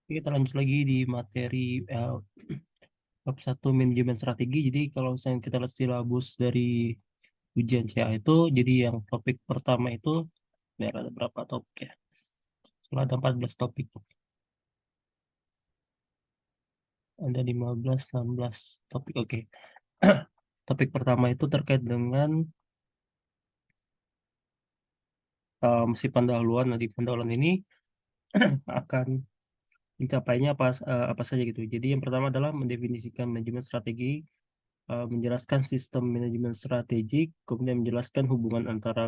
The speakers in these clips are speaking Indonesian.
Kita lanjut lagi di materi bab 1 manajemen strategi. Jadi kalau misalnya kita lihat silabus dari ujian CA itu, jadi yang topik pertama itu biar ada berapa topik ya? Soalnya ada 14 topik. Ada 15, 16 topik. Oke. Topik pertama itu terkait dengan si pendahuluan. Nah, di pendahuluan ini akan mencapainya apa saja gitu. Jadi yang pertama adalah mendefinisikan manajemen strategi, menjelaskan sistem manajemen strategik, kemudian menjelaskan hubungan antara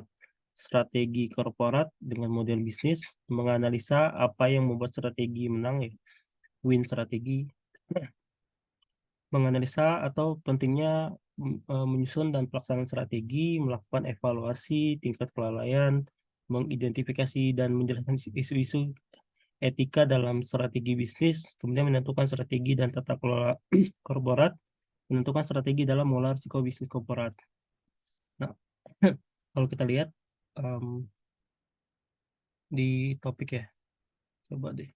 strategi korporat dengan model bisnis, menganalisa apa yang membuat strategi menang, ya, win strategi, menganalisa atau pentingnya menyusun dan pelaksanaan strategi, melakukan evaluasi tingkat kelalaian, mengidentifikasi dan menjelaskan isu-isu etika dalam strategi bisnis, kemudian menentukan strategi dan tata kelola korporat, menentukan strategi dalam mengelola risiko bisnis korporat. Nah, kalau kita lihat em, di topik ya, coba deh.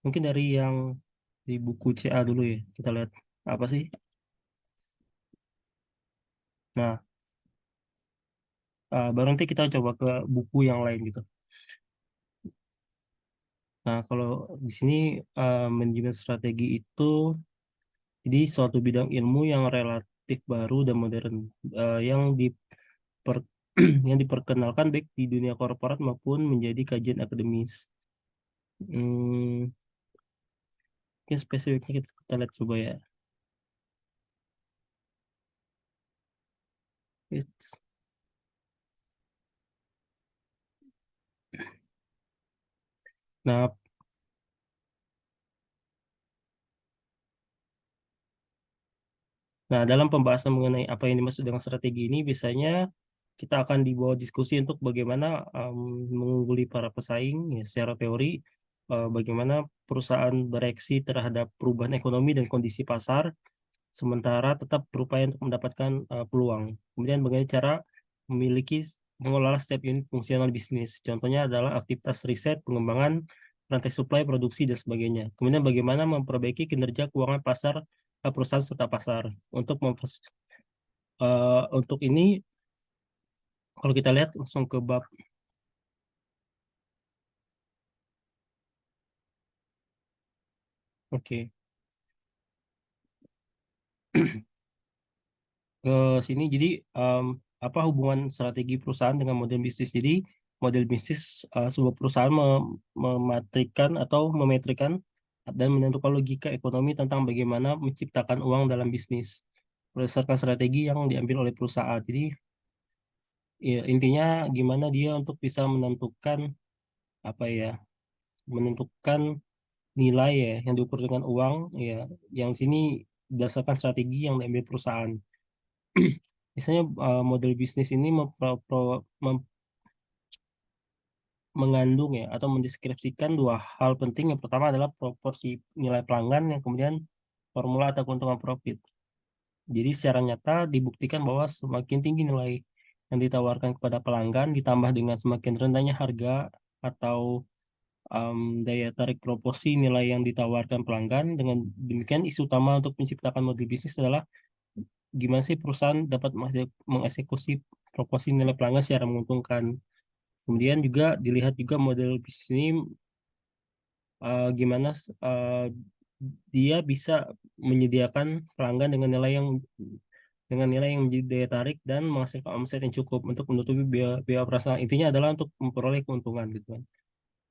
Mungkin dari yang di buku CA dulu ya, kita lihat apa sih. Nah, baru nanti kita coba ke buku yang lain gitu. Nah, kalau di sini manajemen strategi itu jadi suatu bidang ilmu yang relatif baru dan modern, yang yang diperkenalkan baik di dunia korporat maupun menjadi kajian akademis. Hmm, Mungkin spesifiknya kita lihat coba ya. It's- Nah, dalam pembahasan mengenai apa yang dimaksud dengan strategi ini, biasanya kita akan dibawa diskusi untuk bagaimana mengungguli para pesaing ya, secara teori, bagaimana perusahaan bereaksi terhadap perubahan ekonomi dan kondisi pasar, sementara tetap berupaya untuk mendapatkan peluang. Kemudian bagaimana cara memiliki mengelola setiap unit fungsional bisnis. Contohnya adalah aktivitas riset, pengembangan, rantai suplai, produksi, dan sebagainya. Kemudian bagaimana memperbaiki kinerja keuangan pasar perusahaan serta pasar. Untuk ini, kalau kita lihat langsung ke bab, oke, ke sini. Jadi em, apa hubungan strategi perusahaan dengan model bisnis? Jadi model bisnis, sebuah perusahaan mematrikan atau memetrikan dan menentukan logika ekonomi tentang bagaimana menciptakan uang dalam bisnis berdasarkan strategi yang diambil oleh perusahaan. Jadi ya, intinya gimana dia untuk bisa menentukan apa ya, menentukan nilai ya yang diukur dengan uang ya, yang sini berdasarkan strategi yang diambil perusahaan. Misalnya model bisnis ini mengandung ya atau mendeskripsikan dua hal penting. Yang pertama adalah proporsi nilai pelanggan, yang kemudian formula atau keuntungan profit. Jadi secara nyata dibuktikan bahwa semakin tinggi nilai yang ditawarkan kepada pelanggan ditambah dengan semakin rendahnya harga atau daya tarik proporsi nilai yang ditawarkan pelanggan. Dengan demikian, isu utama untuk menciptakan model bisnis adalah gimana sih perusahaan dapat mengeksekusi proporsi nilai pelanggan secara menguntungkan. Kemudian juga dilihat juga model bisnis ini gimana dia bisa menyediakan pelanggan dengan nilai yang menjadi daya tarik dan menghasilkan omset yang cukup untuk menutupi biaya, biaya operasional. Intinya adalah untuk memperoleh keuntungan gitu kan.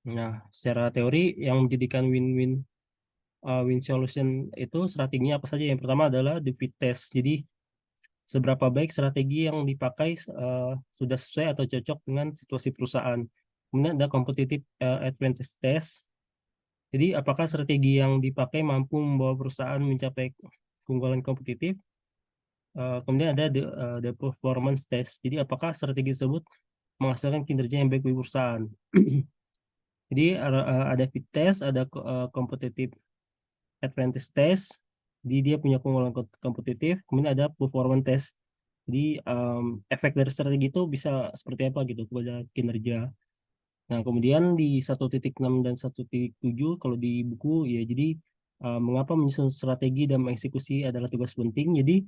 Nah, secara teori yang menjadikan win solution itu strateginya apa saja? Yang pertama adalah the fit test. Jadi seberapa baik strategi yang dipakai sudah sesuai atau cocok dengan situasi perusahaan. Kemudian ada competitive advantage test. Jadi apakah strategi yang dipakai mampu membawa perusahaan mencapai keunggulan kompetitif? Kemudian ada the performance test. Jadi apakah strategi tersebut menghasilkan kinerja yang baik bagi perusahaan? Jadi ada fit test, ada competitive advantage test. Jadi dia punya keunggulan kompetitif. Kemudian ada performance test. Jadi efek dari strategi itu bisa seperti apa gitu kepada kinerja. Nah, kemudian di 1.6 dan 1.7 kalau di buku ya jadi mengapa menyusun strategi dan mengeksekusi adalah tugas penting. Jadi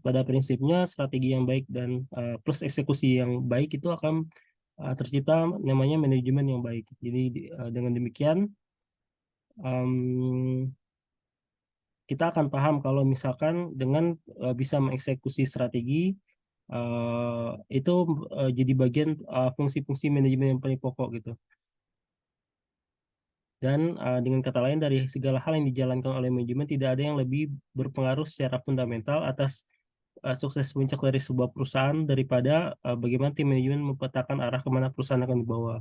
pada prinsipnya strategi yang baik dan plus eksekusi yang baik itu akan tercipta namanya manajemen yang baik. Jadi dengan demikian em, kita akan paham kalau misalkan dengan bisa mengeksekusi strategi itu jadi bagian fungsi-fungsi manajemen yang paling pokok gitu. Dan dengan kata lain dari segala hal yang dijalankan oleh manajemen tidak ada yang lebih berpengaruh secara fundamental atas sukses puncak dari sebuah perusahaan daripada bagaimana tim manajemen memetakan arah kemana perusahaan akan dibawa.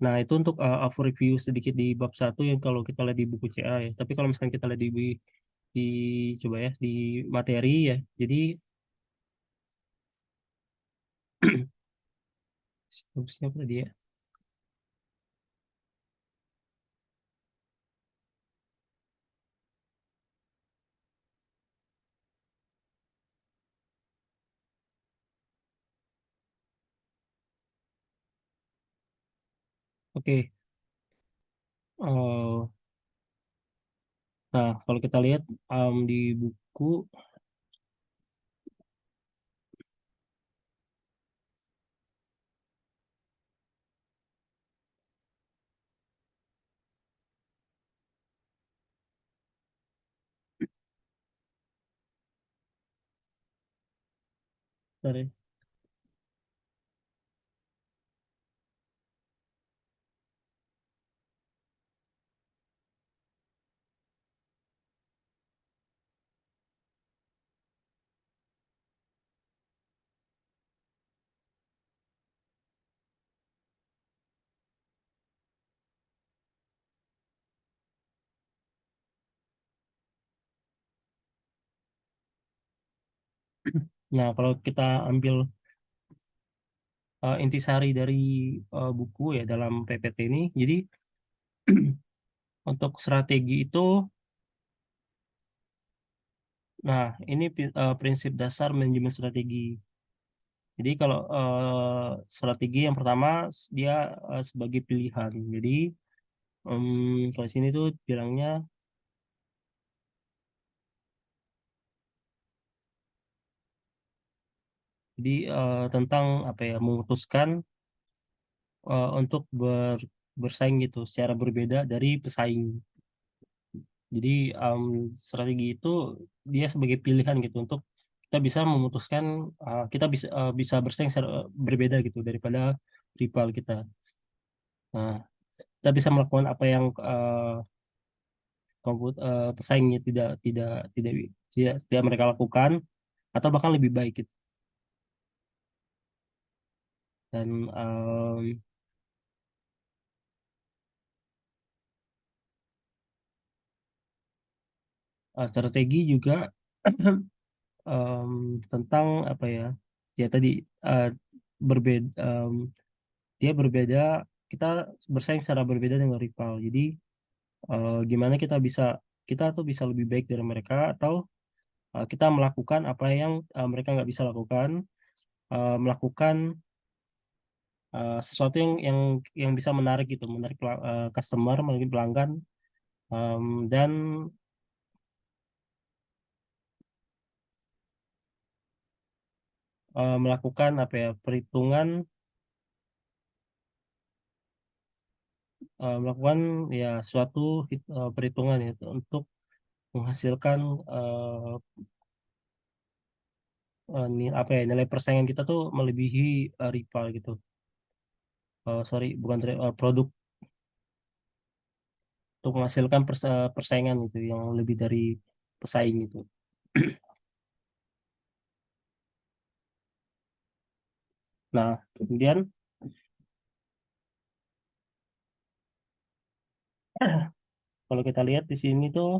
Nah, itu untuk overview sedikit di bab satu yang kalau kita lihat di buku CA ya. Tapi kalau misalkan kita lihat di coba ya di materi ya. Jadi siapa tadi ya? Oke. Eh, nah, kalau kita lihat di buku sorry. Nah, kalau kita ambil intisari dari buku ya dalam PPT ini, jadi untuk strategi itu, nah ini prinsip dasar manajemen strategi. Jadi kalau strategi yang pertama dia sebagai pilihan. Jadi kalau sini tuh bilangnya, jadi tentang apa ya memutuskan untuk bersaing gitu secara berbeda dari pesaing. Jadi strategi itu dia sebagai pilihan gitu untuk kita bisa memutuskan kita bisa bersaing secara berbeda gitu daripada rival kita. Nah, kita bisa melakukan apa yang pesaingnya tidak mereka lakukan atau bahkan lebih baik gitu. Dan strategi juga tentang apa ya? Ya tadi uh, berbeda dia berbeda kita bersaing secara berbeda dengan rival. Jadi gimana kita tuh bisa lebih baik dari mereka atau kita melakukan apa yang mereka nggak bisa lakukan, melakukan sesuatu yang bisa menarik gitu, menarik customer, menarik pelanggan, em, dan melakukan apa ya perhitungan, melakukan ya suatu perhitungan ya untuk menghasilkan eh, apa ya nilai persaingan kita tuh melebihi rival gitu. Sorry, bukan produk untuk menghasilkan persaingan itu yang lebih dari pesaing itu. Nah, kemudian kalau kita lihat di sini tuh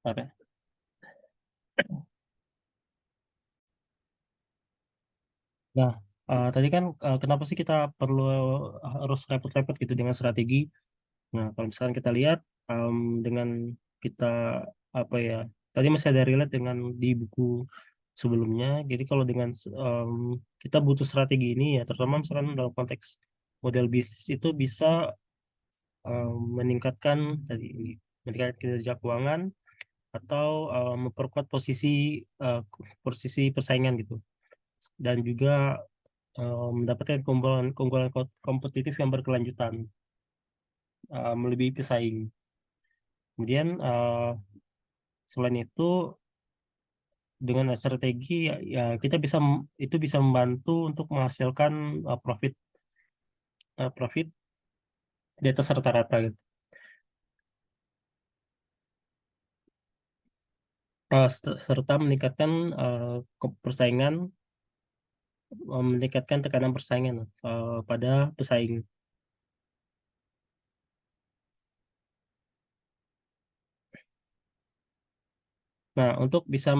apa? Nah, Tadi kan kenapa sih kita perlu harus repot-repot gitu dengan strategi? Nah, kalau misalkan kita lihat dengan kita apa ya? Tadi masih ada relate dengan di buku sebelumnya. Jadi kalau dengan kita butuh strategi ini ya, terutama misalkan dalam konteks model bisnis itu bisa meningkatkan tadi meningkatkan kinerja keuangan atau memperkuat eh, posisi persaingan gitu dan juga mendapatkan keunggulan keunggulan kompetitif yang berkelanjutan melebihi pesaing. Kemudian selain itu dengan strategi ya, ya kita bisa itu bisa membantu untuk menghasilkan profit profit di atas rata-rata gitu. Serta meningkatkan persaingan meningkatkan tekanan persaingan pada pesaing. Nah, untuk bisa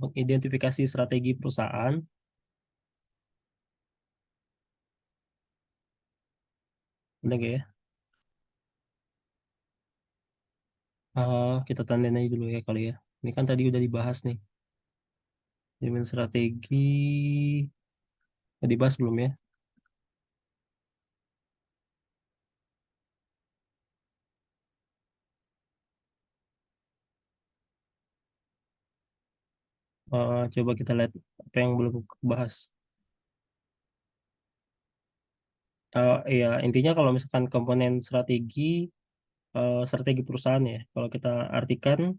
mengidentifikasi strategi perusahaan, benar nggak ya? Kita tandain aja dulu ya kali ya. Ini kan tadi udah dibahas nih. Elemen strategi udah dibahas belum ya? Coba kita lihat apa yang belum bahas. Ya intinya kalau misalkan komponen strategi strategi perusahaan ya, kalau kita artikan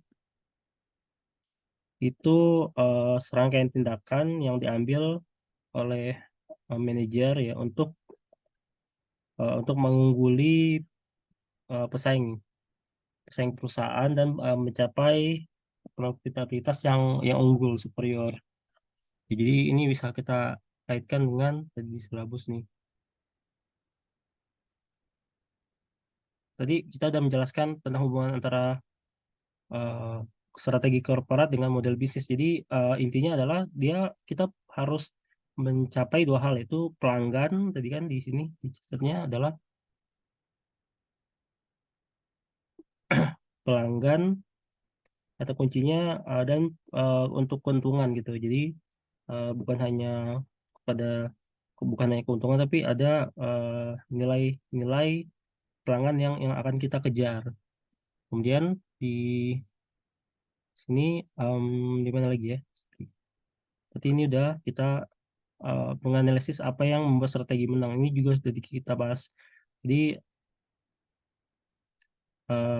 itu serangkaian tindakan yang diambil oleh manajer ya untuk mengungguli pesaing pesaing perusahaan dan mencapai profitabilitas yang unggul superior. Jadi ini bisa kita kaitkan dengan tadi silabus nih. Tadi kita udah menjelaskan tentang hubungan antara eh, strategi korporat dengan model bisnis. Jadi intinya adalah kita harus mencapai dua hal itu pelanggan tadi kan di sini dicatatnya adalah pelanggan kata kuncinya dan untuk keuntungan gitu. Jadi bukan hanya pada bukan hanya keuntungan tapi ada nilai-nilai pelanggan yang akan kita kejar. Kemudian di sini di mana lagi ya? Berarti ini udah kita menganalisis apa yang membuat strategi menang. Ini juga sudah kita bahas. Jadi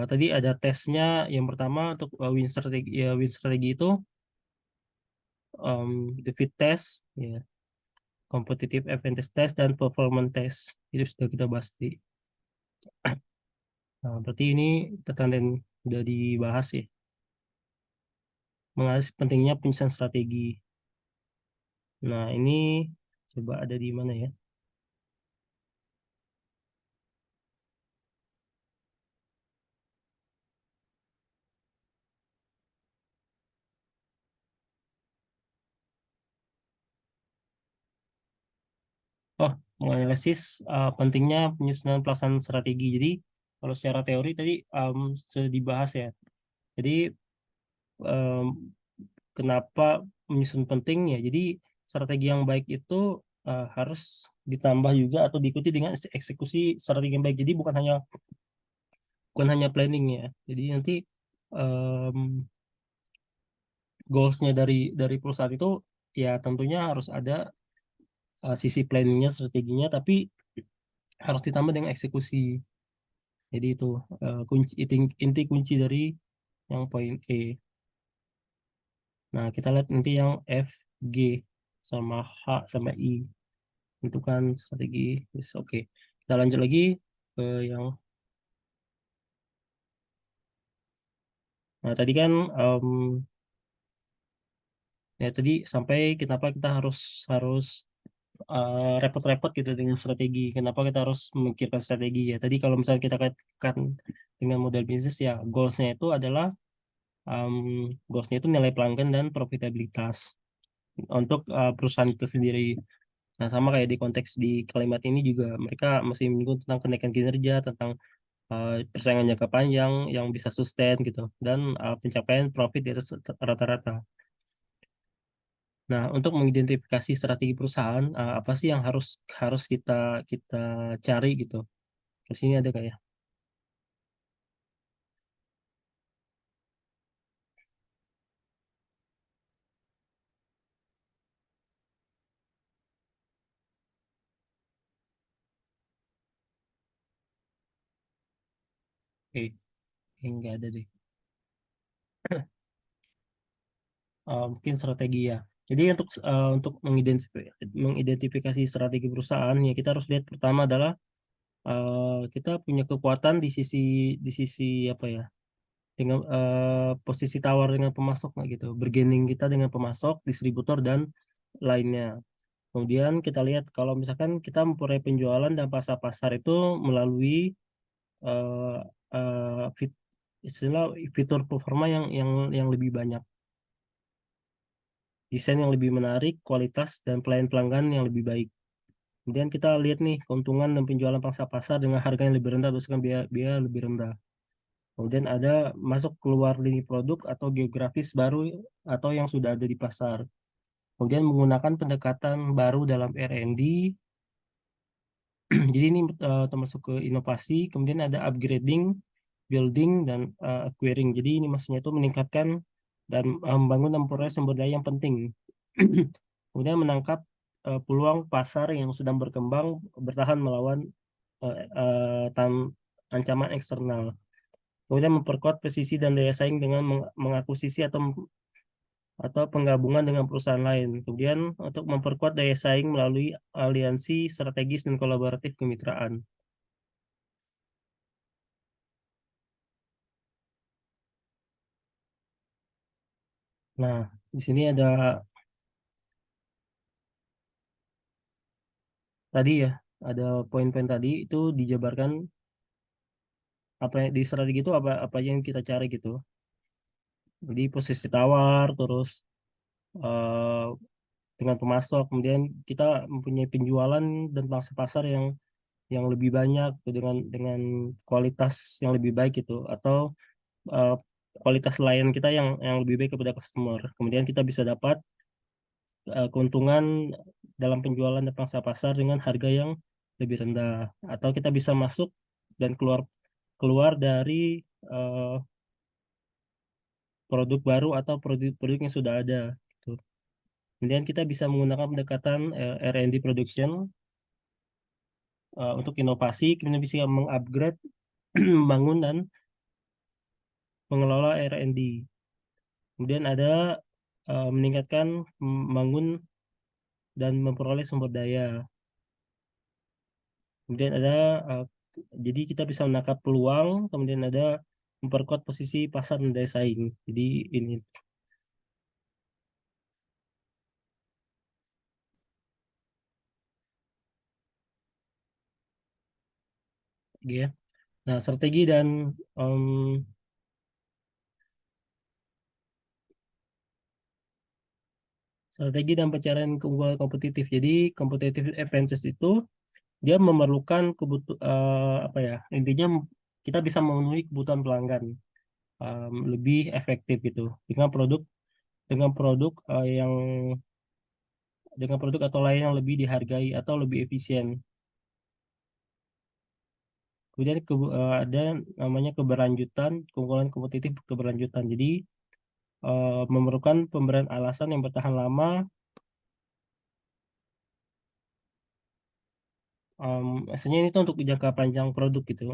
tadi ada tesnya. Yang pertama untuk win strategi itu the fit test, ya, competitive advantage test dan performance test. Itu sudah kita bahas di. Nah, berarti ini tekanan udah dibahas ya. Mengenai pentingnya penyusunan strategi. Nah, ini coba ada di mana ya? Oh, menganalisis pentingnya penyusunan pelaksanaan strategi. Jadi, kalau secara teori tadi sudah dibahas ya. Jadi, em, kenapa menyusun penting ya? Jadi, strategi yang baik itu harus ditambah juga atau diikuti dengan eksekusi strategi yang baik. Jadi, bukan hanya planning ya. Jadi nanti em, goalsnya dari perusahaan itu ya tentunya harus ada sisi planningnya, strateginya, tapi harus ditambah dengan eksekusi. Jadi itu inti kunci dari yang poin E. Nah, kita lihat nanti yang F, G, sama H, sama I. Itu kan strategi. Yes, oke. Kita lanjut lagi ke yang, nah tadi kan ya tadi sampai kenapa kita harus harus repot-repot gitu dengan strategi. Kenapa kita harus memikirkan strategi ya? Tadi kalau misalnya kita kaitkan dengan model bisnis ya, goalsnya itu adalah um, goalsnya itu nilai pelanggan dan profitabilitas. untuk perusahaan itu sendiri. Nah, sama kayak di konteks di kalimat ini juga mereka masih menyinggung tentang kenaikan kinerja, tentang persaingan jangka panjang yang bisa sustain gitu, dan pencapaian profit di atas rata-rata. Nah, untuk mengidentifikasi strategi perusahaan, apa sih yang harus harus kita kita cari gitu? Terus ini ada kayak, enggak ada deh. Mungkin strategi ya. Jadi untuk mengidentifikasi strategi perusahaan ya kita harus lihat pertama adalah kita punya kekuatan di sisi apa ya, dengan posisi tawar dengan pemasok lah gitu, bargaining kita dengan pemasok, distributor dan lainnya. Kemudian kita lihat kalau misalkan kita memperoleh penjualan dan pasar-pasar itu melalui eh, fit, istilah fitur performa yang lebih banyak, desain yang lebih menarik, kualitas dan pelayanan pelanggan yang lebih baik. Kemudian kita lihat nih keuntungan dan penjualan pangsa pasar dengan harga yang lebih rendah berdasarkan biaya, biaya lebih rendah. Kemudian ada masuk keluar lini produk atau geografis baru atau yang sudah ada di pasar. Kemudian menggunakan pendekatan baru dalam R&D. Jadi ini termasuk ke inovasi. Kemudian ada upgrading, building, dan acquiring. Jadi ini maksudnya itu meningkatkan dan membangun dan memperoleh sumber daya yang penting. Kemudian menangkap peluang pasar yang sedang berkembang, bertahan melawan ancaman eksternal. Kemudian memperkuat presisi dan daya saing dengan mengakuisisi atau penggabungan dengan perusahaan lain. Kemudian untuk memperkuat daya saing melalui aliansi strategis dan kolaboratif kemitraan. Nah, di sini tadi ya, ada poin-poin tadi itu dijabarkan apa di strategi itu apa apa yang kita cari gitu. Jadi posisi tawar, terus eh, dengan pemasok, kemudian kita mempunyai penjualan dan pangsa pasar yang lebih banyak gitu, dengan kualitas yang lebih baik gitu, atau eh, kualitas layanan kita yang lebih baik kepada customer. Kemudian kita bisa dapat keuntungan dalam penjualan dan pangsa pasar dengan harga yang lebih rendah, atau kita bisa masuk dan keluar keluar dari eh, produk baru atau produk-produk yang sudah ada gitu. Kemudian kita bisa menggunakan pendekatan R&D production untuk inovasi, kemudian bisa mengupgrade, membangun dan mengelola R&D. Kemudian ada meningkatkan, membangun dan memperoleh sumber daya. Kemudian ada eh, jadi kita bisa menangkap peluang, kemudian ada memperkuat posisi pasar dan daya saing. Jadi ini ya. Nah, em, strategi dan pencarian keunggulan kompetitif. Jadi competitive advantage itu dia memerlukan apa ya? Intinya kita bisa memenuhi kebutuhan pelanggan lebih efektif gitu dengan produk dengan produk atau lain yang lebih dihargai atau lebih efisien. Kemudian ada namanya keberlanjutan, keunggulan kompetitif keberlanjutan. Jadi memerlukan pemberian alasan yang bertahan lama. Biasanya ini tuh untuk jangka panjang produk gitu.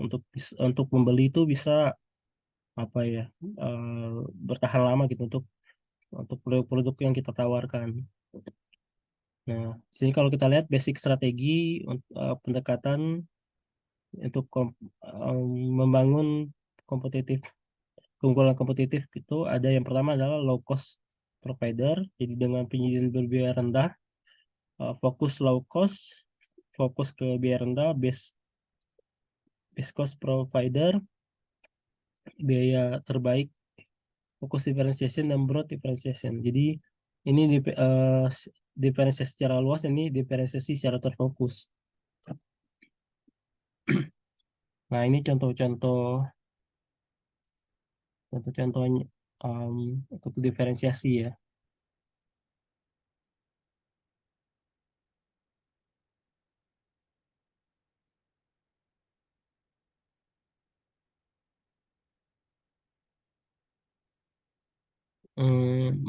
Untuk pembeli itu bisa apa ya, bertahan lama gitu untuk produk-produk yang kita tawarkan. Nah, sini kalau kita lihat basic strategi pendekatan untuk membangun kompetitif keunggulan kompetitif itu ada yang pertama adalah low cost provider. Jadi dengan penyediaan berbiaya rendah, fokus low cost, fokus ke biaya rendah, base cost provider, biaya terbaik, fokus differentiation dan broad differentiation. Jadi Ini diferensiasi secara luas, ini diferensiasi secara terfokus. Nah, ini contoh-contohnya um, untuk diferensiasi ya.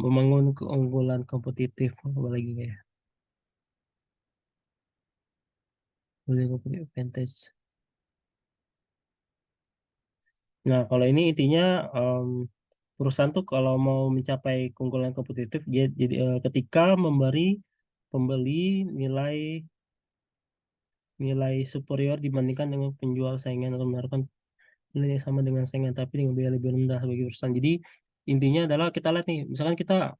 Membangun keunggulan kompetitif apa lagi ya? Building competitive advantage. Nah, kalau ini intinya em, perusahaan tuh kalau mau mencapai keunggulan kompetitif, dia jadi ketika memberi pembeli nilai nilai superior dibandingkan dengan penjual saingan atau menaruhkan nilai yang sama dengan saingan tapi dengan biaya lebih rendah bagi perusahaan. Jadi intinya adalah kita lihat nih, misalkan kita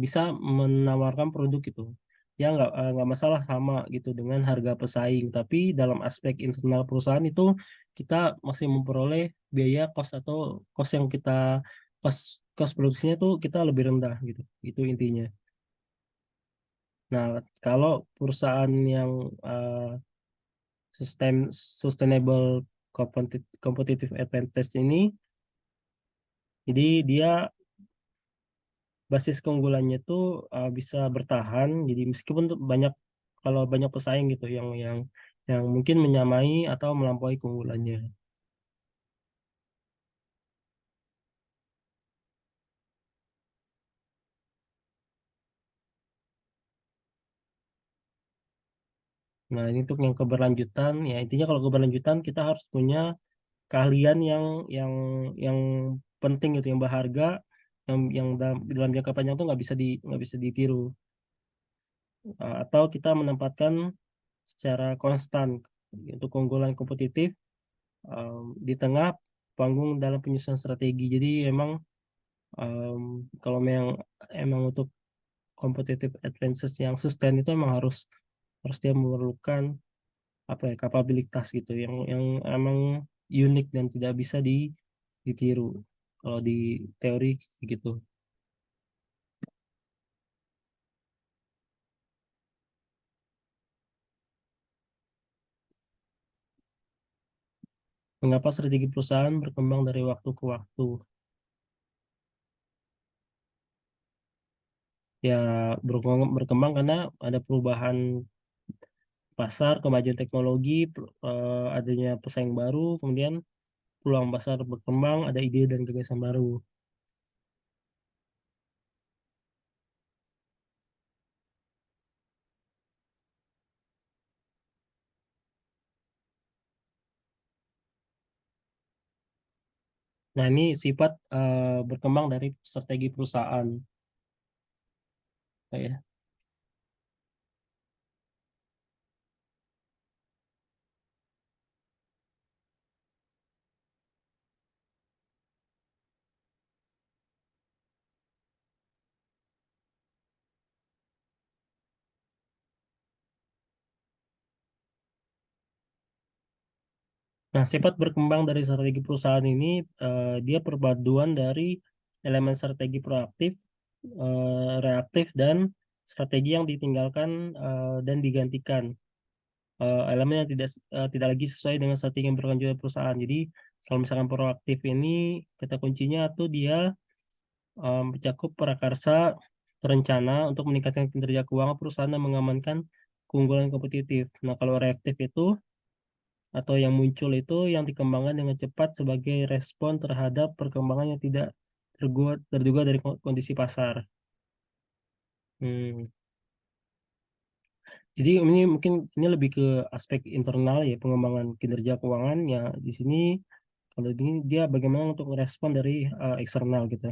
bisa menawarkan produk gitu, ya nggak masalah sama gitu dengan harga pesaing, tapi dalam aspek internal perusahaan itu kita masih memperoleh biaya cost atau cost yang kita cost cost produksinya tuh kita lebih rendah gitu. Itu intinya. Nah, kalau perusahaan yang uh, sustainable competitive advantage ini, jadi dia basis keunggulannya tuh bisa bertahan. Jadi meskipun tuh banyak kalau banyak pesaing gitu yang mungkin menyamai atau melampaui keunggulannya. Nah, ini untuk yang keberlanjutan, ya intinya kalau keberlanjutan kita harus punya keahlian yang yang penting gitu, yang berharga, yang dalam jangka panjang tuh nggak bisa ditiru. Atau kita menempatkan secara konstan untuk keunggulan kompetitif di tengah panggung dalam penyusunan strategi. Jadi emang kalau emang untuk competitive advantage yang sustain itu emang harus harus dia memerlukan apa ya, kapabilitas gitu yang emang unik dan tidak bisa ditiru kalau di teori gitu. Mengapa strategi perusahaan berkembang dari waktu ke waktu? Ya berkembang karena ada perubahan pasar, kemajuan teknologi, adanya pesaing baru, kemudian peluang pasar berkembang, ada ide dan gagasan baru. Nah, ini sifat berkembang dari strategi perusahaan. Ya. Nah, sifat berkembang dari strategi perusahaan ini, dia perpaduan dari elemen strategi proaktif, reaktif, dan strategi yang ditinggalkan dan digantikan. Elemen yang tidak lagi sesuai dengan strategi yang berkelanjutan perusahaan. Jadi, kalau misalkan proaktif ini, kata kuncinya tuh dia mencakup prakarsa terencana untuk meningkatkan kinerja keuangan perusahaan dan mengamankan keunggulan kompetitif. Nah, kalau reaktif itu atau yang muncul itu yang dikembangkan dengan cepat sebagai respon terhadap perkembangan yang tidak terduga dari kondisi pasar. Hmm. Jadi ini mungkin ini lebih ke aspek internal ya, pengembangan kinerja keuangan ya. Di sini kalau ini dia bagaimana untuk merespon dari eksternal gitu.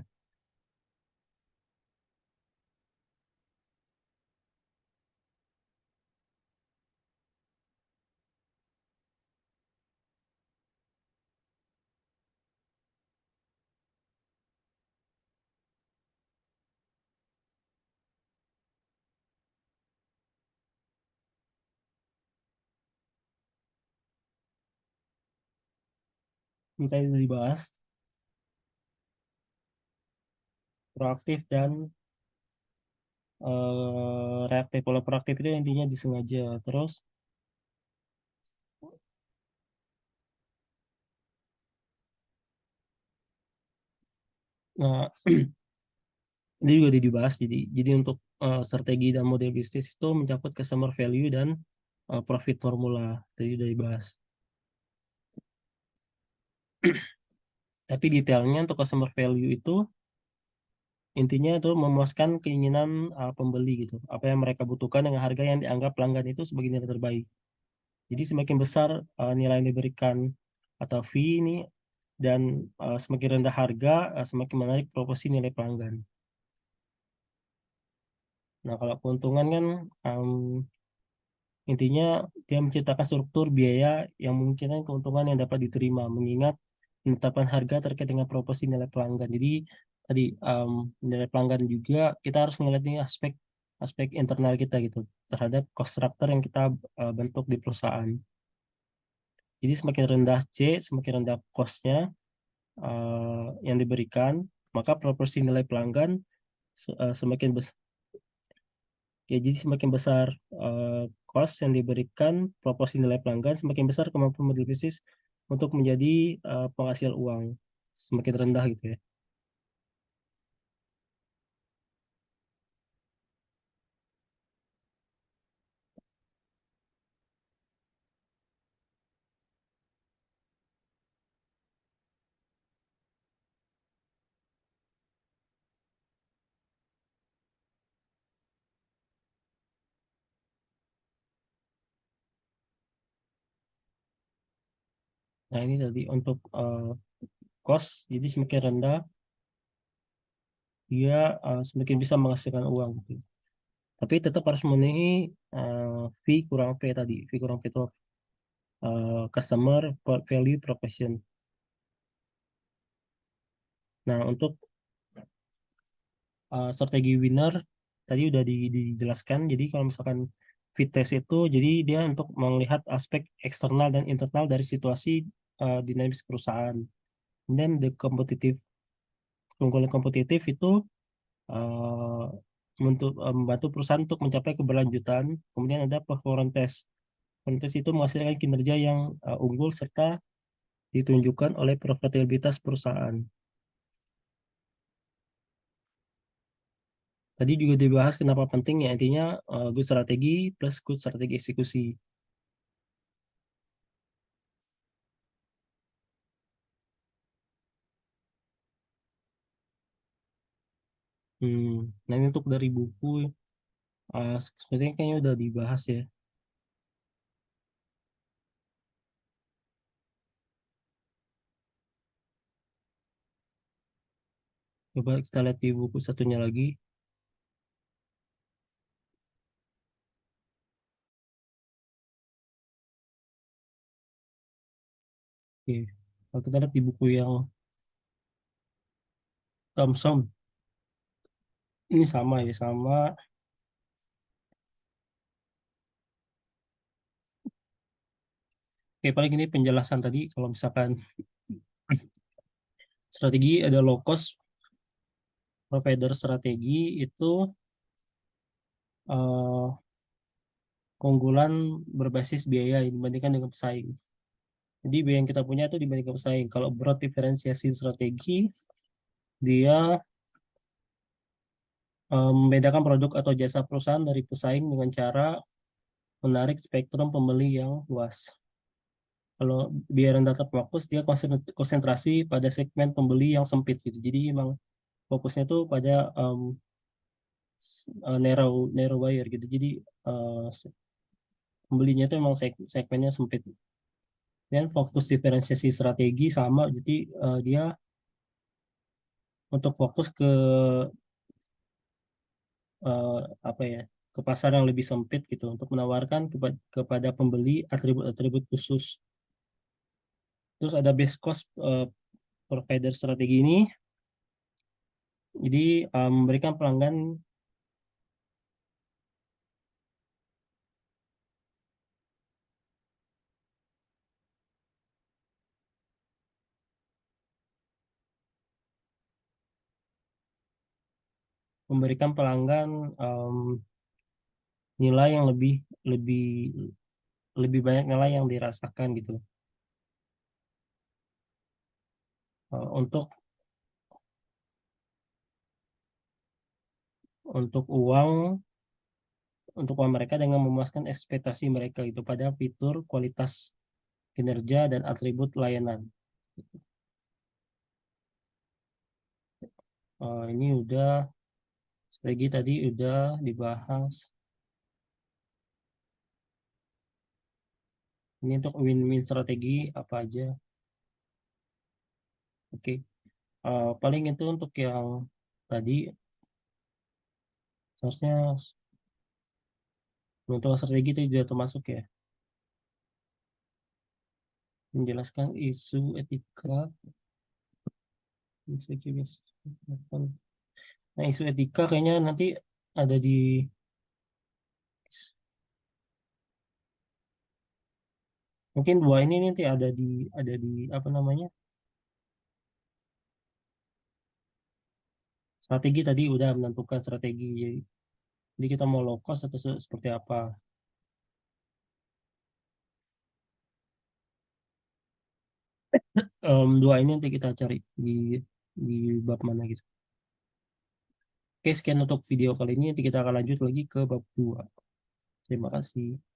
Misalnya dibahas proaktif dan reaktif. Pola proaktif itu intinya disengaja. Terus, nah ini juga udah dibahas. Jadi untuk strategi dan model bisnis itu mencakup customer value dan profit formula. Tadi udah dibahas. Tapi detailnya untuk customer value itu intinya itu memuaskan keinginan pembeli gitu. Apa yang mereka butuhkan dengan harga yang dianggap pelanggan itu sebagai nilai terbaik. Jadi semakin besar nilai yang diberikan atau fee ini dan semakin rendah harga, semakin menarik proporsi nilai pelanggan. Nah, kalau keuntungan kan em, intinya dia menciptakan struktur biaya yang memungkinkan keuntungan yang dapat diterima, mengingat penetapan harga terkait dengan proporsi nilai pelanggan. Jadi tadi nilai pelanggan juga kita harus melihat ini aspek aspek internal kita gitu terhadap cost structure yang kita bentuk di perusahaan. Jadi semakin rendah C, semakin rendah cost-nya yang diberikan, maka proporsi nilai pelanggan semakin besar. Ya, jadi semakin besar cost yang diberikan, proporsi nilai pelanggan, semakin besar kemampuan model bisnis untuk menjadi penghasil uang. Semakin rendah gitu ya. Nah, ini tadi untuk cost, jadi semakin rendah, dia semakin bisa menghasilkan uang gitu. Tapi tetap harus memenuhi fee kurang P tadi, fee kurang P itu customer value proposition. Nah, untuk strategi winner tadi udah dijelaskan. Jadi kalau misalkan fit test itu, jadi dia untuk melihat aspek eksternal dan internal dari situasi dinamis perusahaan. Dan the kompetitif, keunggulan kompetitif itu uh, untuk membantu perusahaan untuk mencapai keberlanjutan. Kemudian ada performance test. Performance test itu menghasilkan kinerja yang unggul serta ditunjukkan oleh profitabilitas perusahaan. Tadi juga dibahas kenapa penting ya intinya good strategi plus good strategi eksekusi. Hmm. Nah ini untuk dari buku sepertinya kayaknya udah dibahas ya. Coba kita lihat di buku satunya lagi. Oke. Kalau kita lihat di buku yang Thomson, ini sama ya, sama. Oke, paling ini penjelasan tadi. Kalau misalkan strategi ada low cost provider strategi itu eh, keunggulan berbasis biaya dibandingkan dengan pesaing. Jadi biaya yang kita punya itu dibandingkan pesaing. Kalau broad diferensiasi strategi, dia membedakan produk atau jasa perusahaan dari pesaing dengan cara menarik spektrum pembeli yang luas. Kalau biaya rendah terfokus, dia konsentrasi pada segmen pembeli yang sempit gitu. Jadi emang fokusnya tuh pada narrow buyer gitu. Jadi uh, pembelinya itu emang segmennya sempit. Dan fokus diferensiasi strategi sama, jadi dia untuk fokus ke eh, apa ya, ke pasar yang lebih sempit gitu untuk menawarkan kepada pembeli atribut-atribut khusus. Terus ada base cost provider strategi ini, jadi memberikan pelanggan memberikan pelanggan nilai yang lebih lebih lebih banyak nilai yang dirasakan gitu. Untuk untuk uang untuk uang mereka dengan memuaskan ekspektasi mereka itu pada fitur, kualitas kinerja dan atribut layanan. Ini udah strategi tadi udah dibahas. Ini untuk win-win strategi apa aja? Oke. Paling itu untuk yang tadi seharusnya untuk strategi itu juga termasuk ya, menjelaskan isu etika, isu etika. Nah, isu etika kayaknya nanti ada di mungkin dua ini nanti ada di apa namanya, strategi tadi udah menentukan strategi. Jadi kita mau low cost atau seperti apa. Dua ini nanti kita cari di bab mana gitu. Oke, sekian untuk video kali ini. Nanti kita akan lanjut lagi ke bab dua. Terima kasih.